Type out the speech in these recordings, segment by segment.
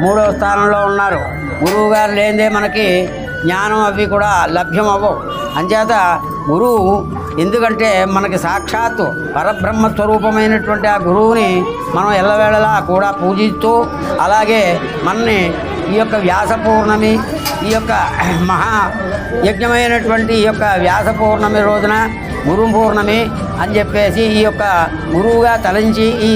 3వ స్థానంలో ఉన్నారు. గురువు గారు లేనిదే మనకి జ్ఞానం అవి కూడా లభ్యం అవ్వవు. అంచేత గురువు ఎందుకంటే మనకి సాక్షాత్తు పరబ్రహ్మ స్వరూపమైనటువంటి ఆ గురువుని మనం ఎల్లవేళలా కూడా పూజిస్తూ, అలాగే మనని ఈ యొక్క వ్యాస పౌర్ణమి, ఈ యొక్క మహా యజ్ఞమైనటువంటి ఈ యొక్క వ్యాస పౌర్ణమి రోజున గురు పౌర్ణమి అని చెప్పేసి ఈ యొక్క గురువుగా తలంచి ఈ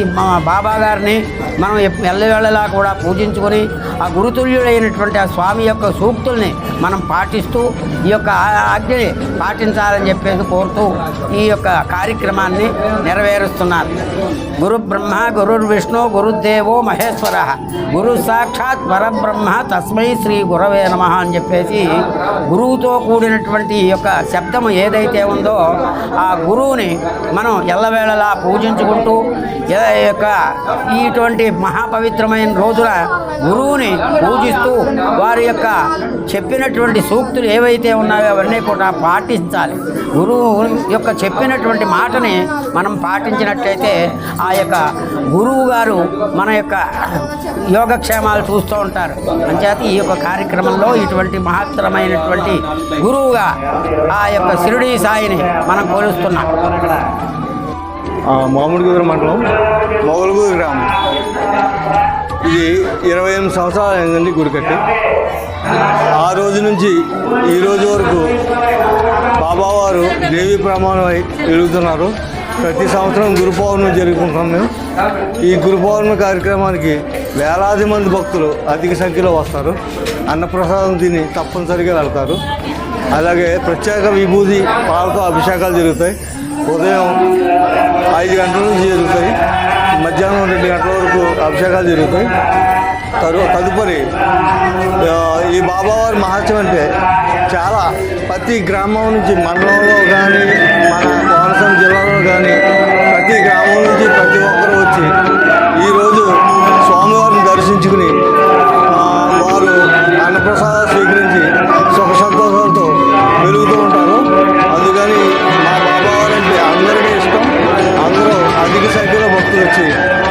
బాబా గారిని మనం ఎల్లవేళలా కూడా పూజించుకొని ఆ గురుతుల్యుడైనటువంటి ఆ స్వామి యొక్క సూక్తుల్ని మనం పాటిస్తూ ఈ యొక్క ఆజ్ఞని పాటించాలని చెప్పేసి కోరుతూ ఈ యొక్క కార్యక్రమాన్ని నెరవేరుస్తున్నారు. గురు బ్రహ్మ గురుర్విష్ణు గురుదేవో మహేశ్వర గురు సాక్షాత్ పరబ్రహ్మ తస్మై శ్రీ గురవే నమః అని చెప్పేసి గురువుతో కూడినటువంటి ఈ యొక్క శబ్దము ఏదైతే ఉందో ఆ గురువుని మనం ఎల్లవేళలా పూజించుకుంటూ ఇటువంటి మహాపవిత్రమైన రోజున గురువుని పూజిస్తూ వారి యొక్క చెప్పినటువంటి సూక్తులు ఏవైతే ఉన్నాయో అవన్నీ కూడా పాటించాలి. గురువు యొక్క చెప్పినటువంటి మాటని మనం పాటించినట్లయితే ఆ యొక్క గురువు గారు మన యొక్క యోగక్షేమాలు చూస్తూ ఉంటారు. అంచేత ఈ యొక్క కార్యక్రమంలో ఇటువంటి మహత్తరమైనటువంటి గురువుగా ఆ యొక్క షిరిడీ సాయిని మనం కొలుస్తున్నాం. మామిడిగురు మండలం మొగలుగూరు గ్రామం. ఇది 28 సంవత్సరాలు అయిందండి గుడి కట్టి. ఆ రోజు నుంచి ఈ రోజు వరకు బాబావారు దేవీ ప్రమాణమై వెలుగుతున్నారు. ప్రతి సంవత్సరం గురు పౌర్ణమి జరుపుకుంటాం మేము. ఈ గురు పౌర్ణమి కార్యక్రమానికి వేలాది మంది భక్తులు అధిక సంఖ్యలో వస్తారు. అన్నప్రసాదం తిని తప్పనిసరిగా వెళ్తారు. అలాగే ప్రత్యేక విభూతి పాలతో అభిషేకాలు జరుగుతాయి. ఉదయం 5 గంటల నుంచి జరుగుతాయి. మధ్యాహ్నం 2 గంటల వరకు అభిషేకాలు జరుగుతాయి. తదుపరి ఈ బాబావారి మహత్యం అంటే చాలా ప్రతి గ్రామం నుంచి మండలంలో కానీ మన కోనసీమ జిల్లాలో కానీ ప్రతి గ్రామం నుంచి ప్రతి ఒక్కరు వచ్చి ఈరోజు స్వామివారిని దర్శించుకుని వారు అన్నప్రసాదాలు స్వీకరించి సుఖ సంతోషాలతో వెలుగుతూ ఉంటారు. అందుకని మా బాబావారు అంటే అందరికీ ఇష్టం. అందరూ అధిక సంఖ్యలో భక్తులు వచ్చి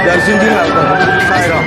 దర్శించుకుని వెళ్తారు. సాయిరాం.